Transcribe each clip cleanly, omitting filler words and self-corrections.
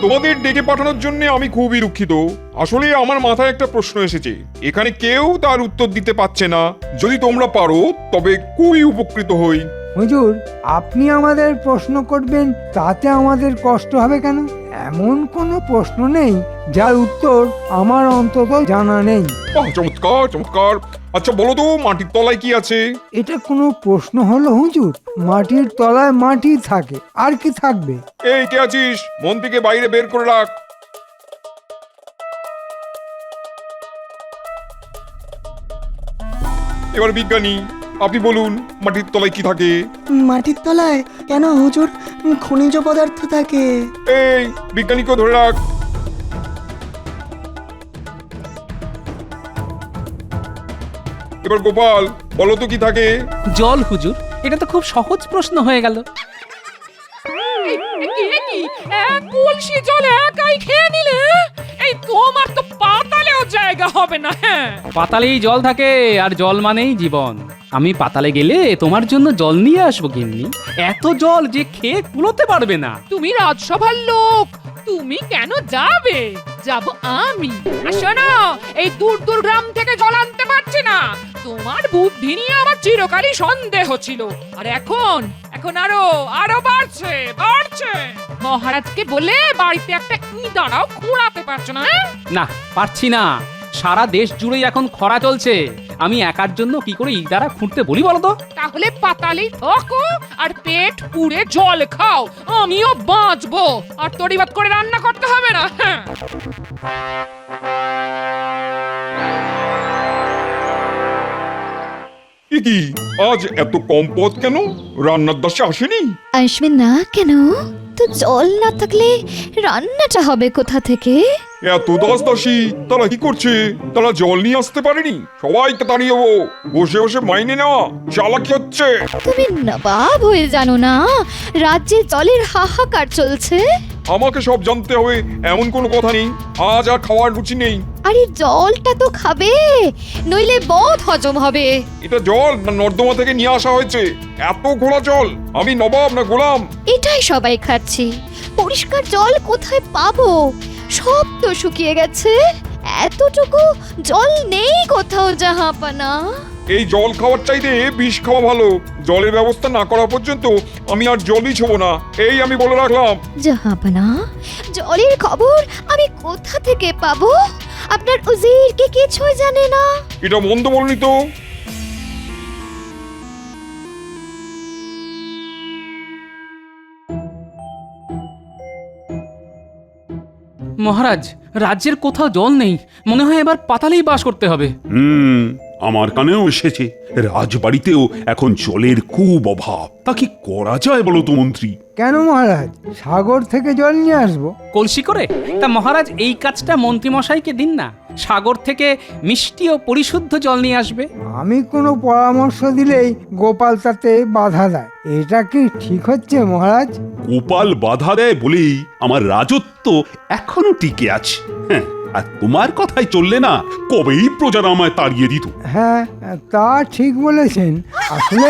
তোমাদের ডেকে পাঠানোর জন্য আমি খুবই দুঃখিত। আসলে আমার মাথায় একটা প্রশ্ন এসেছে, এখানে কেউ তার উত্তর দিতে পারছে না। যদি তোমরা পারো তবে খুবই উপকৃত হই। হুজুর, আপনি আমাদের প্রশ্ন করবেন তাতে আমাদের কষ্ট হবে কেন? এমন কোনো প্রশ্ন নেই যার উত্তর আমার অন্তত জানা নেই। বাহ, চমৎকার চমৎকার। আচ্ছা বলো তো, মাটির তলায় কি আছে? এটা কোনো প্রশ্ন হলো হুজুর? মাটির তলায় মাটি থাকে, আর কি থাকবে? এই কে আছিস, মন্ত্রীকে বাইরে বের করে রাখ। এবার বিজ্ঞানী, আপনি বলুন মাটির তলায় কি থাকে? মাটির তলায় কেন হুজুর? খনিজ পদার্থ থাকে। এই বিজ্ঞানীকে ধরে রাখ। এবার গোপাল, বলো তো কি থাকে? জল হুজুর, এটা তো খুব সহজ প্রশ্ন হয়ে গেল। এক কলসি জল একাই খেয়ে নিলে এই তোমার তো পাতালেও জায়গা হবে না। হ্যাঁ, পাতালেই জল থাকে, আর জল মানেই জীবন। আমি পাতালে গেলে তোমার জন্য জল নিয়ে আসবো গিন্নি। এত জল যে খেয়ে কুলোতে পারবে না। তুমি রাজসভার লোক, তুমি কেন যাবে? যাব আমি। আর শোনো, এই দূর দূর গ্রাম থেকে জল আনতে পারছি না, তোমার বুদ্ধি নিয়ে আমার চিরকালই সন্দেহ ছিল। আর এখন এখন আরো আরো বাড়ছে বাড়ছে। মহারাজকে বলে বাড়িতে একটা ইঁদারাও খুঁড়াতে পারছো না। না, পারছি না। সারা দেশ জুড়েই এখন খরা চলছে। আমি একার জন্য কি করে ইদারা খুঁড়তে বলি বলো তো? তাহলে পাতালেই থাকো আর পেট পুড়ে জল খাও, আমিও বাঁচবো। আর তড়িবাদ করে রান্না করতে হবে না। হ্যাঁ, এ কি, আজ এত কম পথ কেন? রান্নার দাসে আসেনি? আসবে না কেন? তো জল না থাকলে রান্নাটা হবে কোথা থেকে? এত দাস দাসী তারা কি করছে? তারা জল নিয়ে আসতে পারেনি? সবাইকে তাড়িয়ে বসে বসে মাইনে নেওয়া চালাকি হচ্ছে। তুমি নবাব হয়ে জানো না রাজ্যে জলের হাহাকার চলছে? আমাকে সব জানতে হবে এমন কোনো কথা নেই। আজ আর খাওয়ার রুচি নেই। আরে জলটা তো খাবে, নইলে বদ হজম হবে। এটা জল না নর্দমা থেকে নিয়ে আসা হয়েছে? এত ঘোলা জল? আমি নবাব না গোলাম? এটাই সবাই খাচ্ছি। পরিষ্কার জল কোথায় পাবো? সব তো শুকিয়ে গেছে। এতটুকু জল নেই কোথাও জাহাপানা। এই জল খাওয়ার চাইতে বিষ খাওয়া ভালো। জলের ব্যবস্থা না করা পর্যন্ত আমি আর জলই ছোবো না, এই আমি বলে রাখলাম। জাহাপানা, জলের খবর আমি কোথা থেকে পাবো? আপনার উজির কি কিছুই জানে না? এটা মন্দ বলনি তো। মহারাজ, রাজ্যের কোথাও জল নেই। মনে হয় এবার পাতালেই বাস করতে হবে। আমার কানেও এসেছে, রাজবাড়িতেও এখন জলের খুব অভাব। তা কি করা যায় বলো তো মন্ত্রী? কেন মহারাজ, সাগর থেকে জল নিয়ে আসবো? কলসি করে? তা মহারাজ এই কাজটা মন্ত্রীমশাইকে দিন না। সাগর থেকে মিষ্টি ও পরিশুদ্ধ জল নিয়ে আসবে। আমি কোনো পরামর্শ দিলেই গোপাল তাতে বাধা দেয়। এটা কি ঠিক হচ্ছে মহারাজ? গোপাল বাধা দেয় বলেই আমার রাজত্ব এখনো টিকে আছে। হ্যাঁ, আর তোমার কথাই চললে না কবেই প্রজারা আমায় তাড়িয়ে দিত। হ্যাঁ, তা ঠিক বলেছেন। আসলে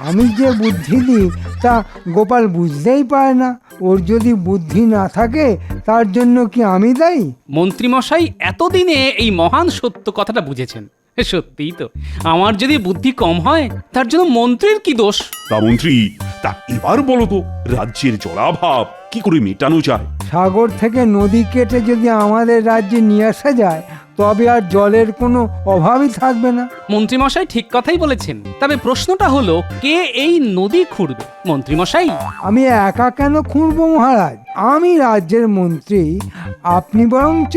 আমি যে বুদ্ধি দিই তা গোপাল বুঝতেই পারে না। ওর যদি বুদ্ধি না থাকে তার জন্য কি আমি দায়ী? মন্ত্রীমশাই এতদিনে এই মহান সত্য কথাটা বুঝেছেন। সত্যিই তো, আমার যদি বুদ্ধি কম হয় তার জন্য মন্ত্রীর কি দোষ? তা মন্ত্রী, তা এবার বলো তো রাজ্যের জলাভাব কি করে মেটানো যায়? সাগর থেকে নদী কেটে যদি আমাদের রাজ্যে নিয়ে আসা যায় তবে আর জলের কোনো অভাবই থাকবে না। মন্ত্রীমশাই ঠিক কথাই বলেছেন। তবে প্রশ্নটা হলো, কে এই নদী খুঁড়বে? মন্ত্রীমশাই? আমি একা কেন খুঁড়বো মহারাজ? আমি রাজ্যের মন্ত্রী। আপনি বরঞ্চ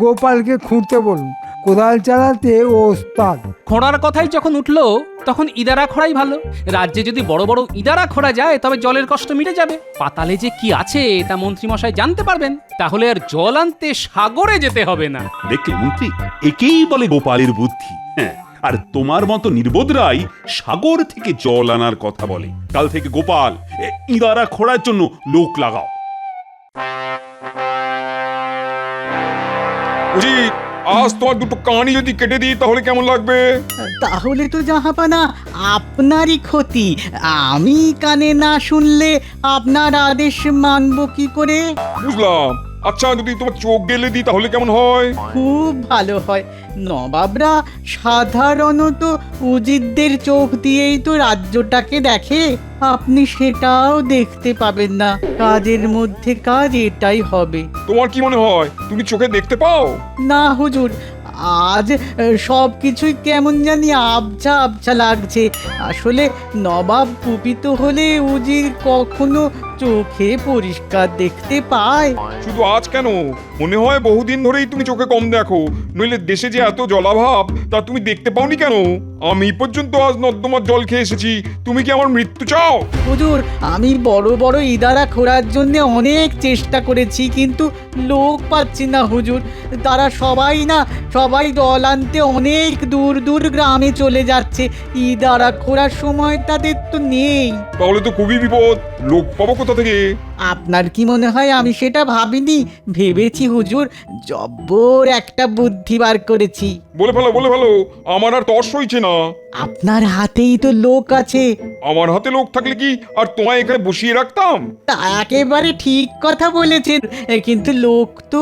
গোপালকে খুঁড়তে বলুন। কোদাল চালাতে ও ওস্তাদ। খোঁড়ার কথাই যখন উঠলো তখন ইদারা খোঁড়াই ভালো। রাজ্যে যদি বড় বড় ইদারা খোঁড়া যায় তবে জলের কষ্ট মিটে যাবে। পাতালে যে কি আছে তা মন্ত্রীমশাই জানতে পারবেন। তাহলে আর জল আনতে সাগরে যেতে হবে না। দেখলে মন্ত্রী, একেই বলে গোপালের বুদ্ধি। হ্যাঁ, আর তোমার মতো নির্বোধরাই সাগর থেকে জল আনার কথা বলে। কাল থেকে গোপাল ইঁদারা খোঁড়ার জন্য লোক লাগাও। উচিত, আজ তোমার দুটো কানই যদি কেটে দিই তাহলে কেমন লাগবে? তাহলে তো জাহাপানা আপনারই ক্ষতি। আমি কানে না শুনলে আপনার আদেশ মানব কি করে? বুঝলাম, আচ্ছা যদি তোমার চোখ গেলে দিই তাহলে কেমন হয়? খুব ভালো হয়। নবাবরা সাধারণত উজিরদের চোখ দিয়েই তো রাজ্যটাকে দেখে, আপনি সেটাও দেখতে পাবেন না। কাজের মধ্যে কাজ এটাই হবে। তোমার কি মনে হয় তুমি চোখে দেখতে পাও? না হুজুর, আজ সব কিছুই কেমন জানি আবছা আবছা লাগছে। আসলে নবাব কুপিত হলে উজির কখনো চোখে পরিষ্কার দেখতে পায়। শুধু আজ কেন, মনে হয় বহুদিন ধরেই তুমি চোখে কম দেখো। নইলে দেশে যে এত জলাভাব তা তুমি দেখতে পাওনি কেন? আমি পর্যন্ত আজ নর্দমার জল খেয়ে এসেছি, তুমি কি আমার মৃত্যু চাও? হুজুর, আমি বড় বড় ইদারা খোঁড়ার জন্য অনেক চেষ্টা করেছি, কিন্তু লোক পাচ্ছি না হুজুর। তারা সবাই জল আনতে অনেক দূর দূর গ্রামে চলে যাচ্ছে। ইদারা খোঁড়ার সময় তাদের তো নেই। তাহলে তো খুবই বিপদ, লোক পাবো কোথা থেকে? আপনার কি মনে হয় আমি সেটা ভাবিনি? ভেবেছি হুজুর, জব্বর একটা বুদ্ধি বার করেছি। বলে ফেলো, আমার আর তর সইছে না। আপনার হাতেই তো লোক আছে। আমার হাতে লোক থাকলে কি আর তোমায় এখানে বসিয়ে রাখতাম? তা একেবারে ঠিক কথা বলেছেন, কিন্তু লোক তো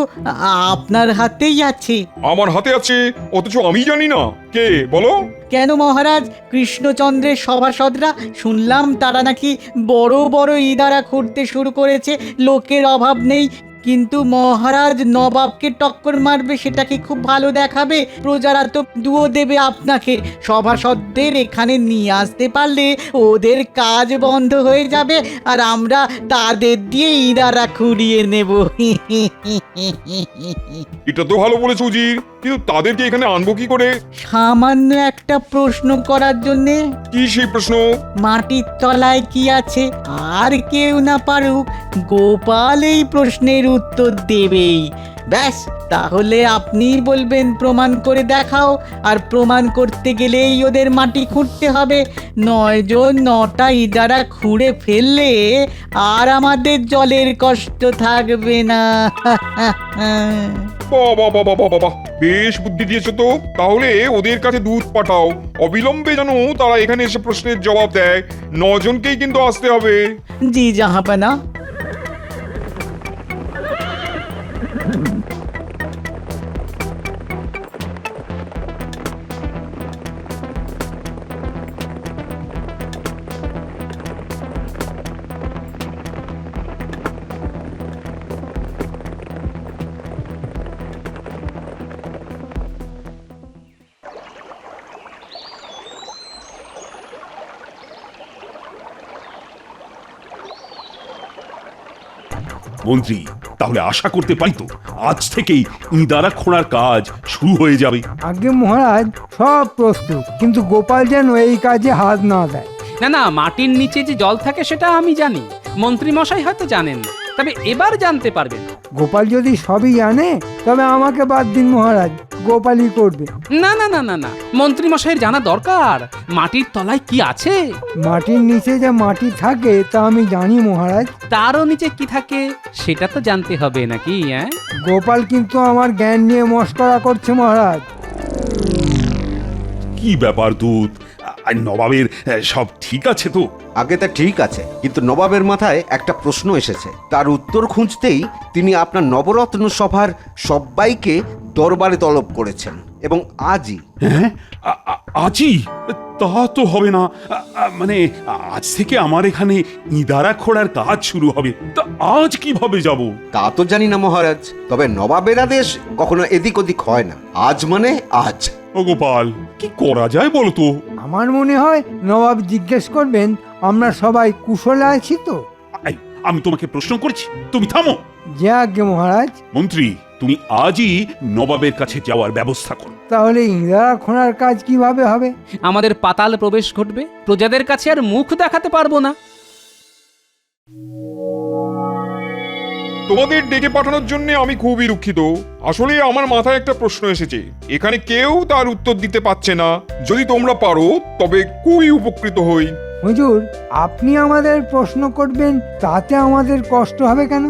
আপনার হাতেই আছে। আমার হাতে আছে অথচ আমি জানি না। কে বলো? কেন মহারাজ, কৃষ্ণচন্দ্রের সভাসদরা শুনলাম তারা নাকি বড় বড় ইদারা খুঁড়তে শুরু করেছে। লোকের অভাব নেই, কিন্তু মহারাজ নবাবকে টক্কর মারবে সেটা কি খুব ভালো দেখাবে? প্রজারা তো দুয়ো দেবে আপনাকে। সভাসদদের এখানে নিয়ে আসতে পারলে ওদের কাজ বন্ধ হয়ে যাবে, আর আমরা তাদের দিয়ে ইদারা খুঁড়িয়ে নেব। এটা তো ভালো বলেছো উজির, কিন্তু তাদেরকে এখানে আনবো কি করে? সামান্য একটা প্রশ্ন করার জন্যে। কি সেই প্রশ্ন? মাটির তলায় কি আছে? আর কেউ না পারুক, গোপাল এই প্রশ্নের উত্তর দেবেই। ব্যাস, তাহলে আপনি বলবেন প্রমাণ করে দেখাও, আর প্রমাণ করতে গেলেই ওদের মাটি খুঁড়তে হবে। 9 জন 9টা ইদারা খুঁড়ে ফেললে আর আমাদের জলের কষ্ট থাকবে না। বাবা, বেশ বুদ্ধি দিয়েছো তো। তাহলে ওদের কাছে দুধ পাঠাও, অবিলম্বে যেন তারা এখানে এসে প্রশ্নের জবাব দেয়। 9 জনকেই কিন্তু আসতে হবে। জি জাহাপানা। মন্ত্রী, তাহলে আশা করতে পারি তো আজ থেকেই ইদারা খোঁড়ার কাজ শুরু হয়ে যাবে? আগে মহারাজ সব প্রস্তুত, কিন্তু গোপাল যেন এই কাজে হাত না দেয়। না, মাটির নিচে যে জল থাকে সেটা আমি জানি, মন্ত্রী মশাই হয়তো জানেন না, তবে এবার জানতে পারবেন। গোপাল যদি সবই জানে তবে আমাকে বাদ দিন মহারাজ, গোপালই করবে। না, মন্ত্রী মশাইয়ের জানা দরকার মাটির তলায় কি আছে। মাটির নিচে যে মাটি থাকে তা আমি জানি মহারাজ। তারও নিচে কি থাকে সেটা তো জানতে হবে নাকি? গোপাল কিন্তু আমার জ্ঞান নিয়ে মস্করা করছে মহারাজ। কি ব্যাপার দূত, আর নবাবের সব ঠিক আছে তো? আগে তা ঠিক আছে, কিন্তু নবাবের মাথায় একটা প্রশ্ন এসেছে। তার উত্তর খুঁজতেই তিনি আপনার নবরত্ন সভার সবাইকে দরবারে তলব করেছেন, এবং আজই। হ্যাঁ, আজই? তা তো হবে না। মানে আজ থেকে আমার এখানে ইদারা খোঁড়ার কাজ শুরু হবে, তা আজ কিভাবে যাব? তা তো জানি না মহারাজ, তবে নবাবের আদেশ কখনো এদিক ওদিক হয় না। আজ মানে আজ। ও গোপাল, কি করা যায় বলো তো? আমার মনে হয় নবাব জিজ্ঞেস করবেন আমরা সবাই কুশলে আছি তো। এই, আমি তোমাকে প্রশ্ন করছি, তুমি থামো। যে আজ্ঞে মহারাজ। মন্ত্রী, তুমি আজই নবাবের কাছে যাওয়ার ব্যবস্থা করো। তাহলে ইঁদারা খোঁড়ার কাজ কিভাবে হবে? আমাদের পাতাল প্রবেশ ঘটবে, প্রজাদের কাছে আর মুখ দেখাতে পারবো না। তোমাদের ডেকে পাঠানোর জন্য আমি খুবই দুঃখিত। আসলে আমার মাথায় একটা প্রশ্ন এসেছে, এখানে কেউ তার উত্তর দিতে পারছে না। যদি তোমরা পারো তবে খুবই উপকৃত হই। হুজুর, আপনি আমাদের প্রশ্ন করবেন তাতে আমাদের কষ্ট হবে কেন?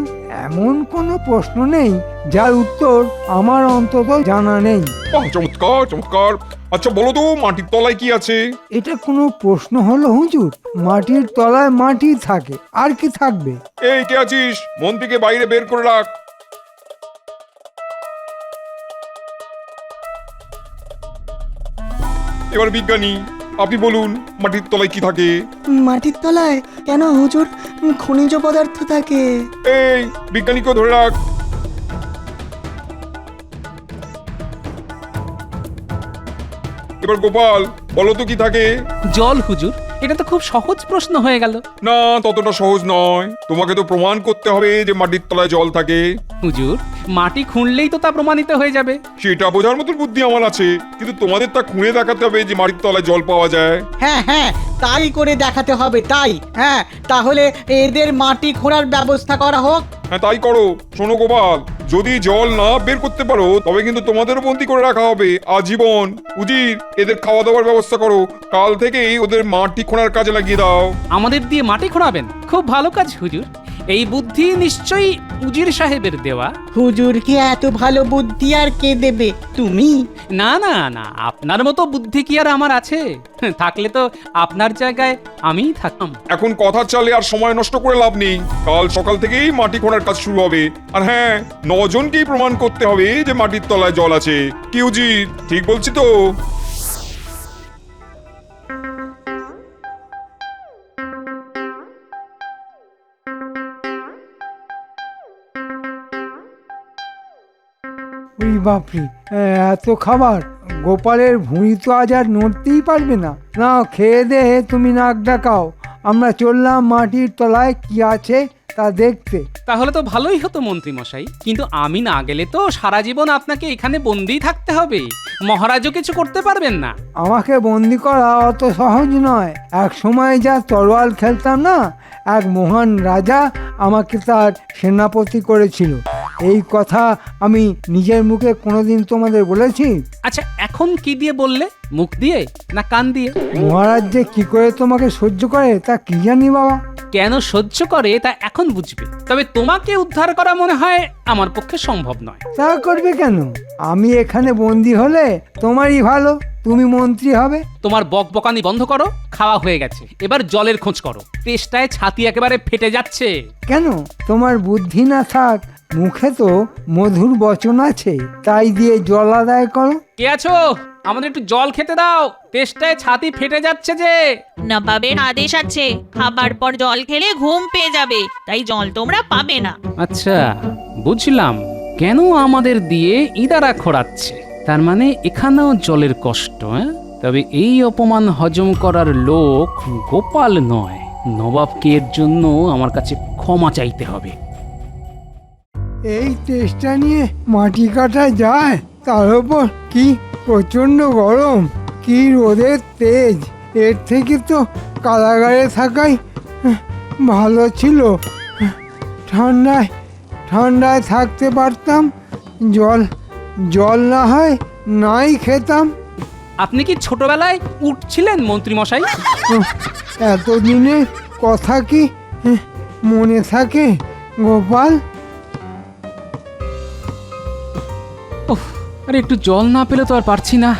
এমন কোনো প্রশ্ন নেই যার উত্তর আমার অন্তত জানা নেই। বাহ, চমৎকার। আচ্ছা বলো তো, মাটির তলায় কি আছে? এটা কোনো প্রশ্ন হলো হুজুর? মাটির তলায় মাটি থাকে, আর কি থাকবে? এই কে আছিস? মন্ত্রীকে বাইরে বের করে রাখ। এবার বিজ্ঞানী আপনি বলুন মাটির তলায় কি থাকে? মাটির তলায় কেন হুজুর খনিজ পদার্থ থাকে? এই বিজ্ঞানীকে ধরে রাখ। এবার গোপাল বলো তো কি থাকে? জল হুজুর, এটা তো খুব সহজ প্রশ্ন হয়ে গেল। না, ততটা সহজ নয়। তোমাকে তো প্রমাণ করতে হবে যে মাটির তলায় জল থাকে। হুজুর, মাটি খুঁড়লেই তো তা প্রমাণিত হয়ে যাবে। সেটা বোঝার মতো বুদ্ধি আমার আছে, কিন্তু তোমাদের তা খুঁড়ে দেখাতে হবে যে মাটির তলায় জল পাওয়া যায়। হ্যাঁ হ্যাঁ, তাই করে দেখাতে হবে, তাই। হ্যাঁ, তাহলে এদের মাটি খোঁড়ার ব্যবস্থা করা হোক। হ্যাঁ তাই করো। শোনো গোপাল, যদি জল না বের করতে পারো তবে কিন্তু তোমাদেরও বন্দি করে রাখা হবে আজীবন। উজির, এদের খাওয়া দাওয়ার ব্যবস্থা করো। কাল থেকেই ওদের মাটি খোঁড়ার কাজে লাগিয়ে দাও। আমাদের দিয়ে মাটি খোঁড়াবেন? খুব ভালো কাজ হুজুর। এই বুদ্ধি নিশ্চয়ই উজির সাহেবের দেওয়া। হুজুরকে এত ভালো বুদ্ধি আর কে দেবে? তুমি? না না না, আপনার মতো বুদ্ধি কি আর আমার আছে? থাকলে তো আপনার জায়গায় আমিই থাকতাম। এখন কথা চালে আর সময় নষ্ট করে লাভ নেই। কাল সকাল থেকেই মাটি খোঁড়ার কাজ শুরু হবে। আর হ্যাঁ, 9 জনকেই প্রমাণ করতে হবে যে মাটির তলায় জল আছে। কি উজির, ঠিক বলছি তো? ওই বাপরি, এত খাবার! গোপালের ভুঁড়ি তো আজ আর নড়তেই পারবে না। না, খেয়ে দে তুমি নাক ডাকাও। আমরা চললাম মাটির তলায় কি আছে তা দেখতে। তাহলে তো ভালোই হতো মন্ত্রী মশাই, কিন্তু আমি না গেলে তো সারা জীবন আপনাকে এখানে বন্দিই থাকতে হবে। মহারাজও কিছু করতে পারবেন না। আমাকে বন্দি করা অত সহজ নয়। এক সময় যা তরোয়াল খেলতাম না, এক মহান রাজা আমাকে তার সেনাপতি করেছিল। এই কথা আমি নিজের মুখে কোনোদিন তোমাদের বলেছি? আচ্ছা, এখন কি দিয়ে বললে? মুখ দিয়ে না কান দিয়ে? মহারাজ যে কি করে তোমাকে সহ্য করে তা কি জানি বাবা। কেন সহ্য করে তা এখন বুঝবে। তবে তোমাকে উদ্ধার করা মনে হয় আমার পক্ষে সম্ভব নয়। তা করবে কেন? আমি এখানে বন্দি হলে তোমারই ভালো, তুমি মন্ত্রী হবে। তোমার বকবকানি বন্ধ করো। খাওয়া হয়ে গেছে, এবার জলের খোঁজ করো। তেষ্টায় ছাতি একেবারে ফেটে যাচ্ছে। কেন? তোমার বুদ্ধি না থাক, মুখে তো মধুর বচন আছে, তাই দিয়ে জল আদায় করো। কে আছো? আমাদের একটু জল খেতে দাও, তেষ্টায় ছাতি ফেটে যাচ্ছে যে। নবাবের আদেশ আছে, খাবার পর জল খেলে ঘুম পেয়ে যাবে, তাই জল তোমরা পাবে না। আচ্ছা, বুঝলাম কেন আমাদের দিয়ে ইদারা খোঁড়াচ্ছে। তার মানে এখানেও জলের কষ্ট। তবে এই অপমান হজম করার লোক গোপাল নয়। নবাবকে এর জন্য আমার কাছে ক্ষমা চাইতে হবে। এই চেষ্টা নিয়ে মাটি কাটা যায়? তার উপর কি প্রচন্ড গরম, কি রোদের তেজ! এর থেকে তো কারাগারে থাকাই ভালো ছিল। ঠান্ডায় ঠান্ডায় থাকতে পারতাম, জল না হয় নাই খেতাম। আপনি কি ছোটবেলায় উঠছিলেন মন্ত্রী মশাই? এতদিনের কথা কি মনে থাকে গোপাল? আরে একটু জল না পেলে তো আর পারছি না।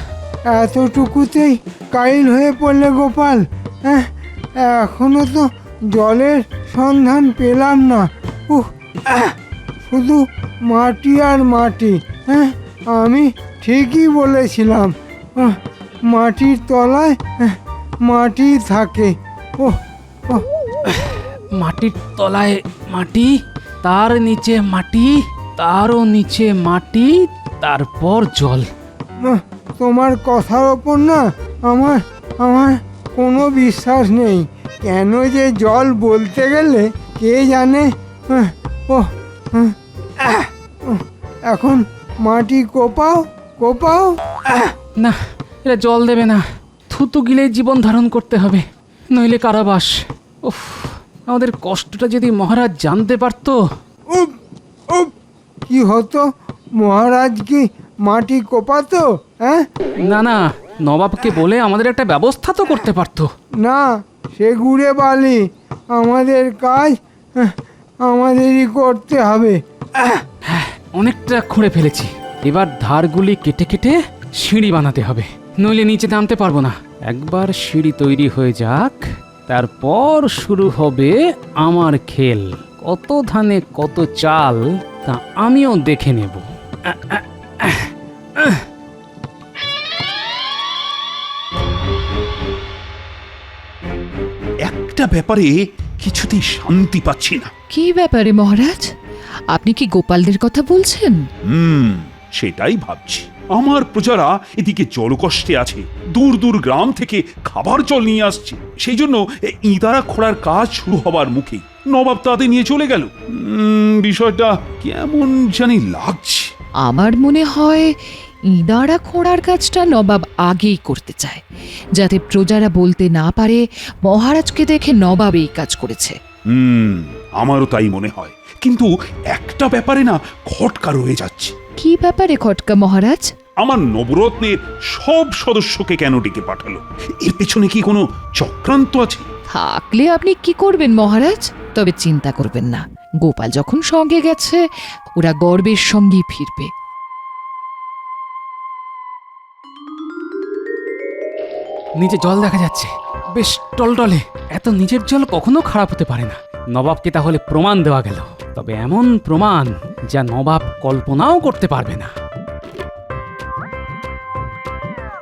এতটুকুতেই কাইল হয়ে পড়লে গোপাল? এখনো তো জলের সন্ধান পেলাম না। শুধু মাটি আর মাটি। আমি ঠিকই বলেছিলাম, মাটির তলায় মাটি থাকে। মাটির তলায় মাটি, তার নিচে মাটি, তারও নিচে মাটি, তারপর জল। তোমার কথার ওপর না আমার কোনো বিশ্বাস নেই। কেন যে জল বলতে গেলে কে জানে। এখন মাটি কোপাও কোপাও। না, এটা জল দেবে না। থুতু গিলে জীবন ধারণ করতে হবে, নইলে কারাবাস। উফ, আমাদের কষ্টটা যদি মহারাজ জানতে পারতো। উপ উপ, কি হতো? মহারাজ কি মাটি কোপাতো? না না, নবাবকে বলে আমাদের একটা ব্যবস্থা তো করতে পারতো। না, সে গুড়ে বালি। আমাদের কাজ আমাদেরই করতে হবে। হ্যাঁ, অনেকটা খুঁড়ে ফেলেছি। এবার ধারগুলি কেটে কেটে সিঁড়ি বানাতে হবে, নইলে নিচে নামতে পারবো না। একবার সিঁড়ি তৈরি হয়ে যাক, তারপর শুরু হবে আমার খেল। কত ধানে কত চাল তা আমিও দেখে নেব। ব্যাপারে কিছুতেই শান্তি পাচ্ছি না। কি ব্যাপারে মহারাজ? আপনি কি গোপালদের কথা বলছেন? সেটাই ভাবছি। আমার প্রজারা এদিকে জলকষ্টে আছে, দূর দূর গ্রাম থেকে খাবার জল নিয়ে আসছে। সেই জন্য ইঁদারা খোঁড়ার কাজ শুরু হবার মুখে নবাব তাদের নিয়ে চলে গেল। বিষয়টা কেমন জানি লাগছে। আমার মনে হয় ইঁদারা খোঁড়ার কাজটা নবাব আগেই করতে চায়, যাতে প্রজারা বলতে না পারে মহারাজকে দেখে নবাব এই কাজ করেছে। আমারও তাই মনে হয়, কিন্তু একটা ব্যাপারে না খটকা রয়ে যাচ্ছে। কি ব্যাপারে খটকা মহারাজ? আমার নবরত্নের সব সদস্যকে কেন ডেকে পাঠালো? এর পেছনে কি কোনো চক্রান্ত আছে? থাকলে আপনি কি করবেন মহারাজ? তবে চিন্তা করবেন না, গোপাল যখন সঙ্গে গেছে ওরা গর্বের সঙ্গেই ফিরবে। নিচে জল দেখা যাচ্ছে, বেশ টলটলে। এত নিচের জল কখনো খারাপ হতে পারে না। নবাবকে তাহলে প্রমাণ দেওয়া গেল, তবে এমন প্রমাণ যা নবাব কল্পনাও করতে পারবে না।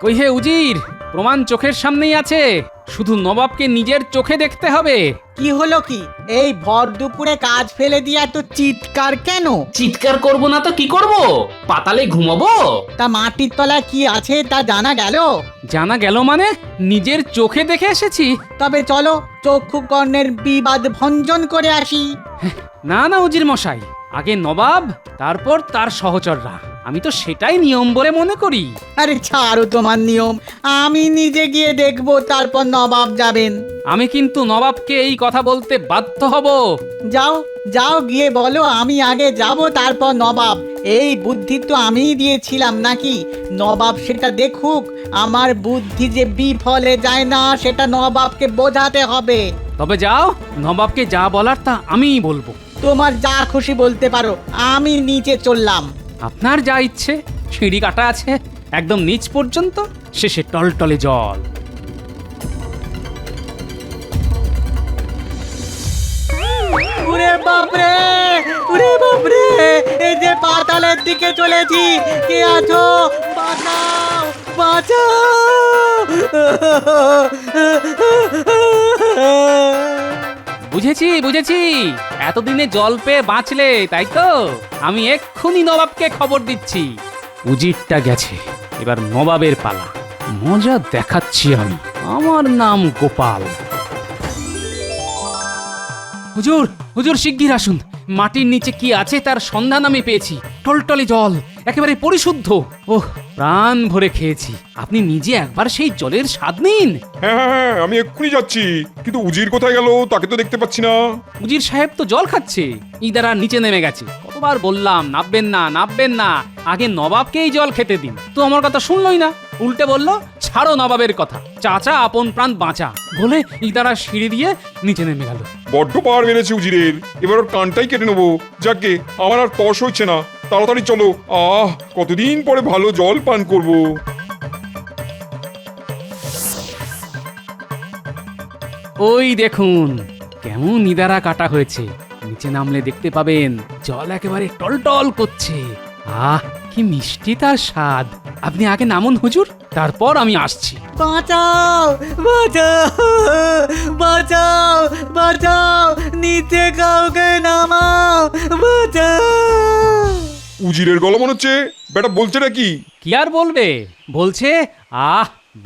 কই হে উজির, প্রমাণ চোখের সামনেই আছে, শুধু নবাবকে নিজের চোখে দেখতে হবে। কি হলো কি? এই ভর দুপুরে কাজ ফেলে দিয়ে এত চিৎকার কেন? চিৎকার করব না তো কি করব? পাতালে ঘুমাবো? তা মাটির তলায় কি আছে তা জানা গেল? জানা গেল মানে নিজের চোখে দেখে এসেছি। তবে চলো চক্ষু কর্ণের বিবাদ ভঞ্জন করে আসি। না না উজির মশাই, আগে নবাব, তারপর তার সহচররা। আমি তো সেটাই নিয়ম বলে মনে করি। আরে ছাড়ো তোমার নিয়ম, আমি নিজে গিয়ে দেখবো, তারপর নবাব যাবেন। আমি কিন্তু নবাবকে এই কথা বলতে বাধ্য হব। যাও যাও গিয়ে বলো আমি আগে যাব, তারপর নবাব। এই বুদ্ধি তো আমিই দিয়েছিলাম নাকি? নবাব সেটা দেখুক। আমার বুদ্ধি যে বিফলে যায় না সেটা নবাবকে বোঝাতে হবে। তবে যাও, নবাবকে যা বলার তা আমিই বলবো। তোমার যা খুশি বলতে পারো, আমি নিচে চললাম। আপনার যা ইচ্ছে। সিঁড়ি কাটা আছে একদম নিচ পর্যন্ত, শেষে টলটলে জল। উরে বাপরে, উরে বাপরে, এই যে পাতালের দিকে চলেছি। কে আছো? বাঁচাও, বাঁচাও। বুঝেছি বুঝেছি, এতদিনে জল পেয়ে বাঁচলে তাই তো? আমি এক্ষুনি নবাবকে খবর দিচ্ছি। উজিরটা গেছে, এবার নবাবের পালা। মজা দেখাচ্ছি আমি। আমার নাম গোপাল। হুজুর, হুজুর শিগগির আসুন। মাটির নিচে কি আছে তার সন্ধান আমি পেয়েছি। টলটলে জল, একেবারে পরিশুদ্ধ। ওহ, প্রাণ ভরে খেয়েছি। আপনি নিজে একবার সেই জলের স্বাদ নিন। হ্যাঁ হ্যাঁ হ্যাঁ, আমি এক্ষুনি যাচ্ছি, কিন্তু উজির কোথায় গেল? তাকে তো দেখতে পাচ্ছি না। উজির সাহেব তো জল খাচ্ছে, ইদারা নিচে নেমে গেছে। কতবার বললাম নাববেন না, নাববেন না, আগে নবাবকেই জল খেতে দিন। তো আমার কথা শুনলই না, উল্টে বললো ছাড়ো নবাবের কথা, চাচা আপন প্রাণ বাঁচা বলে ইদারা সিঁড়ি দিয়ে নিচে নেমে গেল। বড্ড পার বেড়েছে উজিরের, এবার ওর কানটাই কেটে নেবো। যাকে আমার আর তস হচ্ছে না, তাড়াতাড়ি চলো। কতদিন পরে ভালো জল পান করবো। ওই দেখুন কেমন ইদারা কাটা হয়েছে। নিচে নামলে দেখতে পাবেন জল একেবারে টলটল করছে। কি মিষ্টি তার স্বাদ। আপনি আগে নামুন হুজুর, তারপর আমি আসছি। বাঁচাও, বাঁচাও, বাঁচাও, বাঁচাও, নিচে কাউকে নামাও, বাঁচাও। উজিরের গলা মনে হচ্ছে বেটা বলছে নাকি? কি আর বলবে, বলছে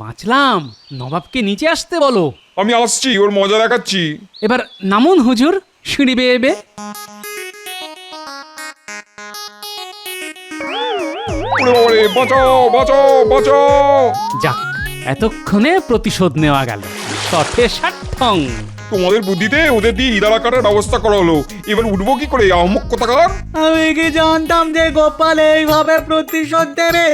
বাঁচলাম, নবাবকে নিচে আসতে বলো। আমি আসছি, ওর মজা দেখাচ্ছি। এবার নামুন হুজুর, সিঁড়ি বেয়ে বেয়ে। বাঁচাও, বাঁচাও, বাঁচাও। যাক, এতক্ষণে প্রতিশোধ নেওয়া গেল। শঠে ষাট্ঠং। তোমাদের বুদ্ধিতে ওদের দিয়ে ইদারা কাটার ব্যবস্থা করা হলো। এবার উঠবো কি করে? আহমক কোথাকার। আমি কি জানতাম যে গোপাল এইভাবে প্রতিশোধ দেবে?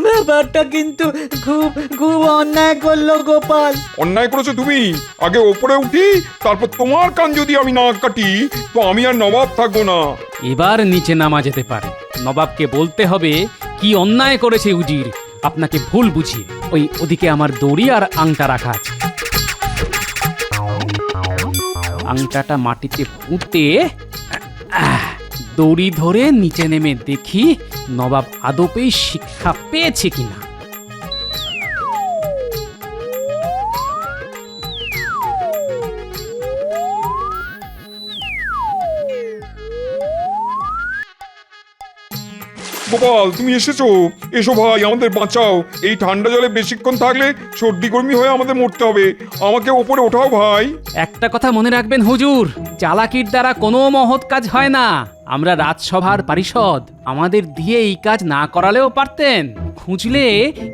ব্যাপারটা কিন্তু খুব খুব অন্যায় করলো গোপাল। অন্যায় করেছো তুমি। আগে ওপরে উঠি, তারপর তোমার কান যদি আমি না কাটি তো আমি আর নবাব থাকবো না। এবার নিচে নামা যেতে পারে। নবাবকে বলতে হবে কি অন্যায় করেছে উজির, আপনাকে ভুল বুঝিয়ে। ওদিকে আমার দড়ি আর আংটা রাখা আছে। আংটাটা মাটিতে পুঁতে দড়ি ধরে নিচে নেমে দেখি নবাব আদপেই শিক্ষা পেয়েছে কিনা। গোপাল তুমি এসেছো, এসো ভাই আমাদের বাঁচাও। এই ঠান্ডা জলে বেশিক্ষণ থাকলে সর্দি গরমি হয়ে আমাদের মরতে হবে। আমাকে ওপরে ওঠাও ভাই। একটা কথা মনে রাখবেন হুজুর, চালাকির দ্বারা কোনো মহৎ কাজ হয় না। আমরা রাজসভার পারিষদ, আমাদের দিয়ে এই কাজ না করালেও পারতেন। খুঁজলে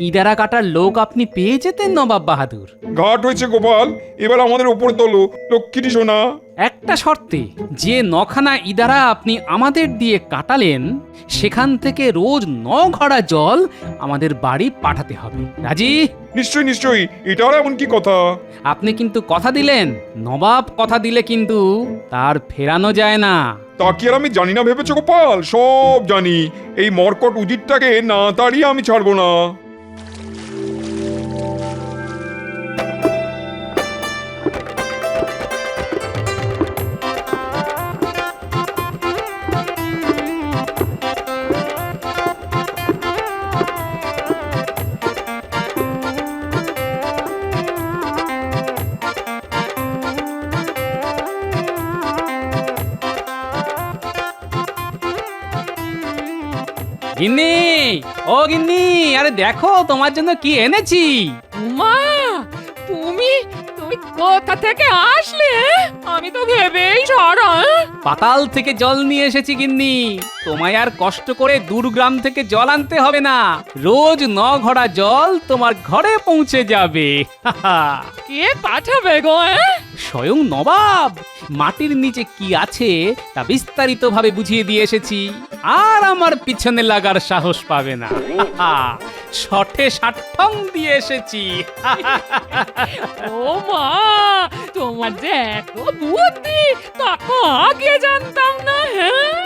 ইদারা কাটার লোক আপনি পেয়ে যেতেন নবাব বাহাদুর। ঘাট হয়েছে গোপাল, এবার আমাদের ওপরে তোলো লক্ষ্মীটি সোনা। একটা শর্তে, যে নখানা ইদারা আপনি আমাদের দিয়ে কাটালেন সেখান থেকে রোজ 9 ঘড়া জল আমাদের বাড়ি পাঠাতে হবে। রাজি? নিশ্চয়ই নিশ্চয়ই, এটাও এমন কি কথা? আপনি কিন্তু কথা দিলেন, নবাব কথা দিলে কিন্তু তার ফেরানো যায় না। তা কি আর আমি জানি না ভেবেছো গোপাল? সব জানি। এই মর্কট উজিরটাকে না তাড়িয়ে আমি ছাড়বো না। গিন্নি, ও গিন্নি, আরে দেখো তোমার জন্য কি এনেছি। মা, তুমি তুমি কোথা থেকে আসলে? আমি তো ভেবেই সারা। পাতাল থেকে জল নিয়ে এসেছি গিন্নি। তোমায় আর কষ্ট করে দূরগ্রাম থেকে জল আনতে হবে না। রোজ 9 ঘড়া জল তোমার ঘরে পৌঁছে যাবে। কে পাঠাবে গো? স্বয়ং নবাব। মাটির নিচে কি আছে তা বিস্তারিত ভাবে বুঝিয়ে দিয়ে এসেছি, আর আমার পিছনে লাগার সাহস পাবে না। শঠে ষাট্টং দিয়ে এসেছি। ও মা, তোমার যে এত বুদ্ধি, তা তো আগে জানতাম না। হ্যাঁ,